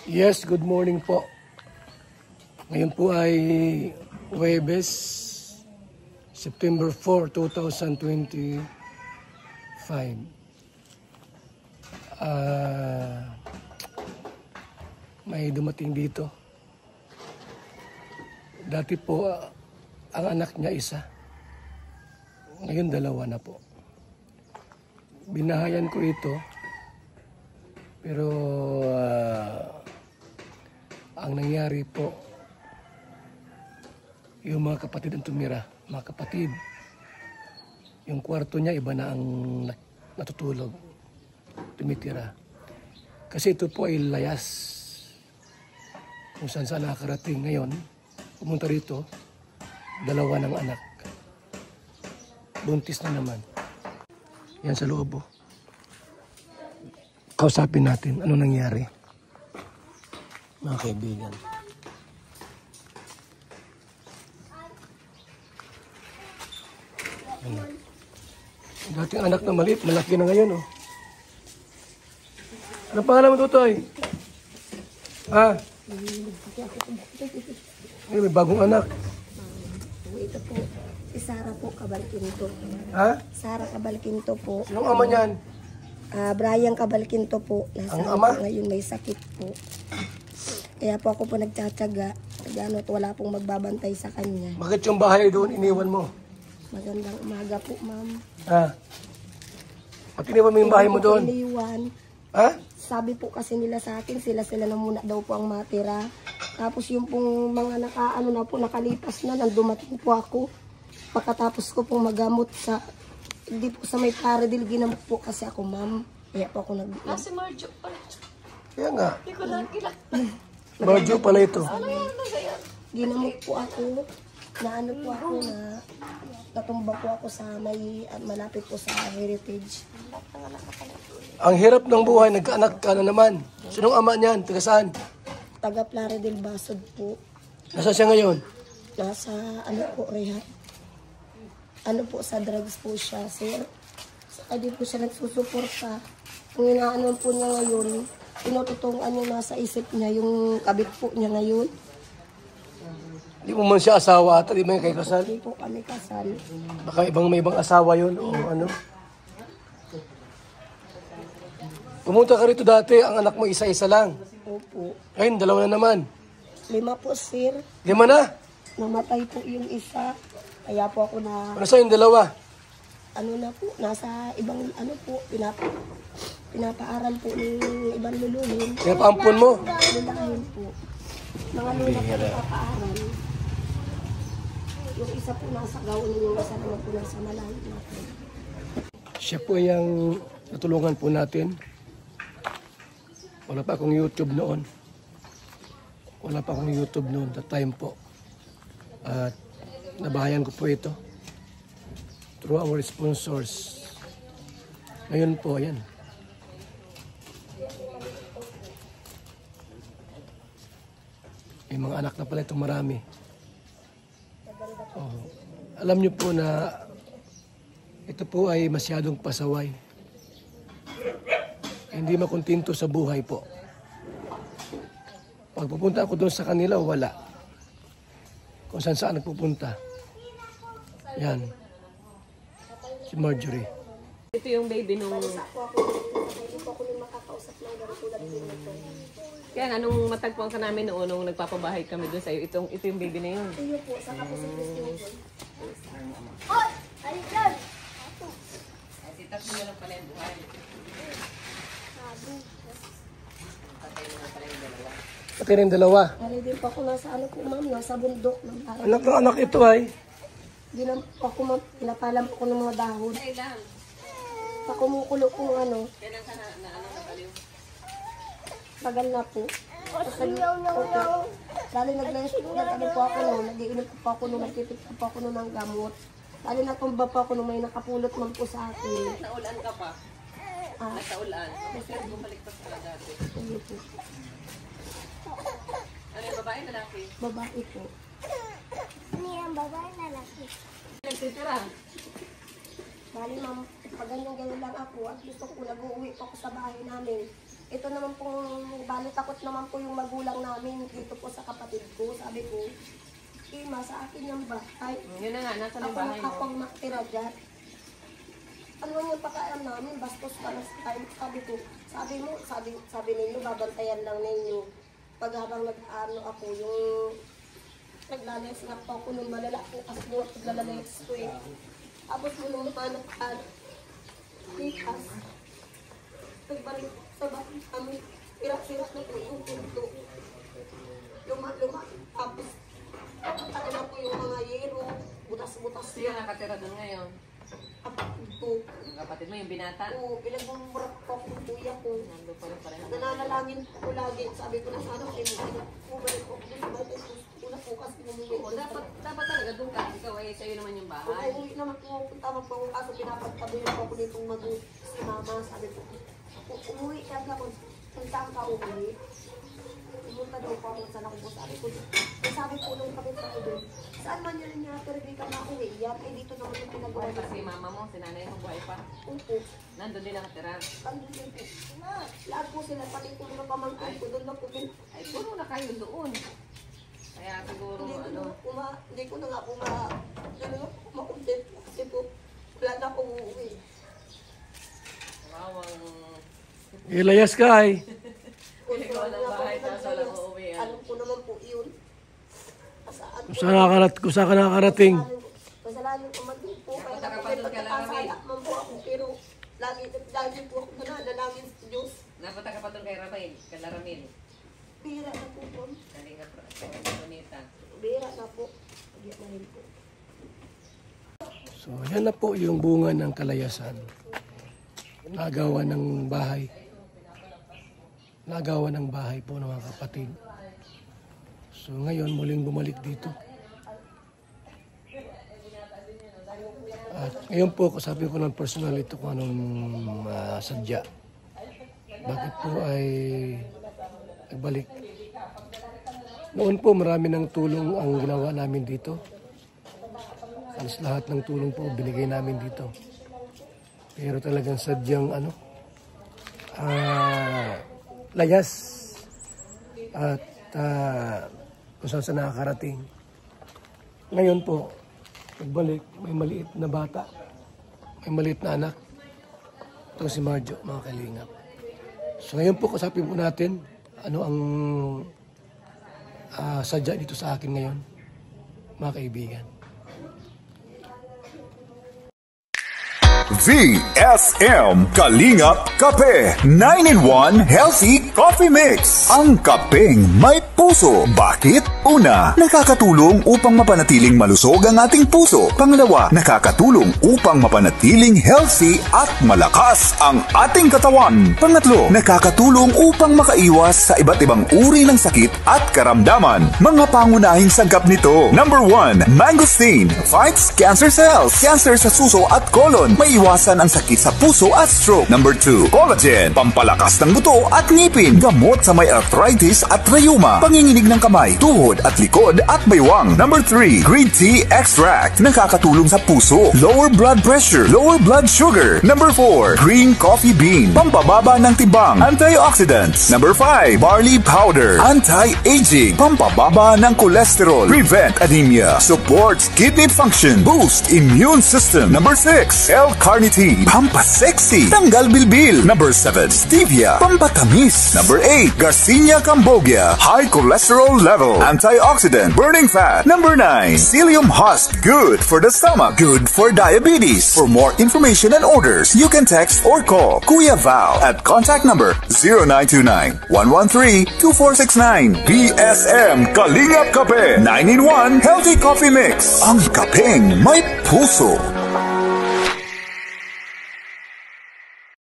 Yes, good morning po. Ngayon po ay Huwebes, September 4, 2025. May dumating dito. Dati po, ang anak niya isa. Ngayon dalawa na po. Binahayan ko ito. Pero ang nangyari po, yung mga kapatid ang tumira. Mga kapatid, yung kwarto niya iba na ang natutulog, tumitira. Kasi ito po ay layas. Kung saan saan nakakarating ngayon, pumunta rito, dalawa ng anak. Buntis na naman. Yan sa loob. Kausapin natin ano nangyari. Mga kaibigan. Ano? Dating anak na maliit, malaki na ngayon. Ano pangalan mo, Tutoy? May bagong anak. Ito po, si Sara po, Cabalquinto. Sara Cabalquinto po. Sinong ama niyan? Brian Cabalquinto po. Ang ama? Po, ngayon may sakit po. Kaya po ako po nagtsatsaga. Wala pong magbabantay sa kanya. Bakit yung bahay doon iniwan mo? Magandang umaga po, ma'am. Pag iniwan mo yung bahay mo doon? Iniwan. Sabi po kasi nila sa akin, sila na muna daw po ang matira. Tapos yung pong mga nakalipas na, nandumating po ako. Pagkatapos ko pong magamot sa, hindi po sa may paradil, ginamot po kasi ako, ma'am. Kaya po ako Si Marjo pala. Kaya nga. Hindi ko lang kilala. Marjo pala ito. Ginamot po ako. Naano po ako na natumba po ako sa may malapit po sa Heritage. Ang hirap ng buhay, nagkaanak ka na naman. Sinong ama niyan? Taga saan? Taga Plaridel Basod po. Nasaan siya ngayon? Nasa rehab. Sa drugs po siya, sir. Saka di po siya nagsusuporta. Ang inaano po niya ngayon, tinututungan niya nasa isip niya yung kabit po niya ngayon. Hindi mo man siya asawa at hindi mo kayo kasal? Hindi po kami kasal. Baka may ibang asawa yun o ano? Pumunta ka rito dati, ang anak mo isa-isa lang. Opo. Ayun, dalawa na naman. 5 po, sir. 5 na? Namatay po yung isa. Kaya po ako na, Ano sa yung dalawa? nasa ibang, pinapaaral po ng ibang luluhin. Pinapaampon mo? Lulahin po. Mga lula po pinapaaral. Yung isa po nasa gawin, yung isa naman po nasa malayo natin. Siya po yung natulungan po natin. Wala pa akong YouTube noon. That time po. At nabahayan ko po ito. Through our sponsors. Ngayon po, ayan. May mga anak na pala itong marami. Alam niyo po na ito po ay masyadong pasaway. Hindi makontento sa buhay po. Pag pupunta ako doon sa kanila, wala. Kung saan nagpupunta. Yan. Si Marjorie. Ito yung baby nung... Kaya nga, nung matagpuan ka namin noon, nung nagpapabahay kami doon sa'yo, ito yung baby na yun. Iyo po, saka po si Christine. Ay, si tatlo na lang pala yung buhay. Pati rin dalawa. Hari din po ako nasa ma'am, nasa bundok. Anak ng anak ito ay. Di lang po ako, ma'am, pinapalam po ko ng mga dahon. Sa kumukulo po Kailan ka na baliw? tagal na po. Dali nag-ano po ako noon, nag-iinip po ako noon, nagtitip po ako noon ng gamot. Dali natumba po ako noon, may nakapulot man po sa akin. Naulan ka pa? Nagtaulan. Kasi bumalik pa sa dati. Ano po? Ano yung babae na laki? Babae po. Nagtitira. Bali ma'am, pag ganyan lang ako at gusto ko nag-uwi pa ako sa bahay namin. ito naman pong, bali takot naman po yung magulang namin dito po sa kapatid ko. Sabi ko, Ima, sa akin yung bahay. Yun na nga, nasa ng bahay mo. Ako makatira dyan. Ano yung pakaam namin, bastos pa na sa time. Sabi ninyo, babantayan lang ninyo. Pag habang nag-ano ako, yung naglalayas nga po ako nung malalaki kasi mo naglalayas ko eh. Tapos mo nung lumanap ka, likas. Nagbalik sa bahay kami, sira-sira na po yung pinto. Luma-luma. Tapos, takot na po yung mga yero, butas-butas Sino nakatira doon ngayon? kapatid ko. Yung kapatid mo, yung binata? Oo, pinagmumurak ko ako ng kuya ko. Nandun pa rin pala. Nananalangin ko lagi. Sabi ko na sana kayo bumalik ko sa bahay. Una po kasi bumalik Oo, dapat talaga doon ka. Ikaw ay sa'yo naman yung bahay. Uwi naman po ako, tama po ako. Kaso pinapagtabi ko ako ditong si mama. Sabi ko, umuwi ka ako. Kung saan ka umuwi? Pumunta daw po ako sa nakubos. Sabi po nung kapit ko doon, saan man yun niya, pero di ka na uwi. Yan, ay dito naman yung pinagawa. Buhay pa si mama mo, si nanay mo, buhay pa. Opo. Nandun din nakatira. Andun din po. Lahat po sila, pati po mga pamangkin ko, doon na po. Ay, puro na kayo doon. Kaya siguro, Hindi ko na nga po ma-content kasi po, wala na akong uuwi. Wawang... Ilayas ka ay. Ikaw ng bahay, tapos walang uuwi. Alam ko naman po yun. Kung saan ka nakakarating. Kasalanan ko man din po. Kaya Dapat ako ka pa doon kay Laramil. pagkakasala man po ako. Pero lagi po ako nananalangin sa Diyos. Napunta ka pa doon kay Ramil, kay Laramil. Bira na po po. Kalinga Bonita. Bira na po. Bira na rin po. So yan na po yung bunga ng kalayasan. Nagawa ng bahay. Nagawa ng bahay po ng mga kapatid. So ngayon muling bumalik dito. At ngayon po sabi ko ng personal ito kung anong sadya. Bakit po ay nagbalik. Noon po marami ng tulong ang ginawa namin dito. Halos lahat ng tulong po binigay namin dito. Pero talagang sadyang layas at kung saan nakakarating. Ngayon po, nagbalik, may maliit na bata, may maliit na anak. Ito si Marjo, mga kalingap. So ngayon po, kasapin po natin ano ang sadya dito sa akin ngayon, mga kaibigan. VSM Kalingap Kape 9-in-1 Healthy Coffee Mix. Ang kapeng may puso. Bakit? Una, nakakatulong upang mapanatiling malusog ang ating puso. Pangalawa, nakakatulong upang mapanatiling healthy at malakas ang ating katawan. Pangatlo, nakakatulong upang makaiwas sa iba't ibang uri ng sakit at karamdaman. Mga pangunahing sagap nito. Number 1, mangosteen fights cancer cells. Cancer sa suso at colon. May iwasan ang sakit sa puso at stroke. Number 2, collagen, pampalakas ng buto at ngipin, gamot sa may arthritis at rheuma, panginginig ng kamay, tuhod at likod at baywang. Number 3, green tea extract, nakakatulong sa puso, lower blood pressure, lower blood sugar. Number 4, green coffee bean, pampababa ng tibang, antioxidants. Number 5, barley powder, anti-aging, pampababa ng cholesterol, prevent anemia, supports kidney function, boost immune system. Number 6, L-carnitine, pampasexy, tanggal bilbil. Number 7, stevia, pampatamis. Number 8, Garcinia cambogia, high cholesterol level, antioxidant, burning fat. Number 9, psyllium husk, good for the stomach, good for diabetes. For more information and orders, you can text or call Kuya Val at contact number 0929-113-2469. VSM Kalingap Kape 9-in-1 Healthy Coffee Mix. Ang kapeng may puso.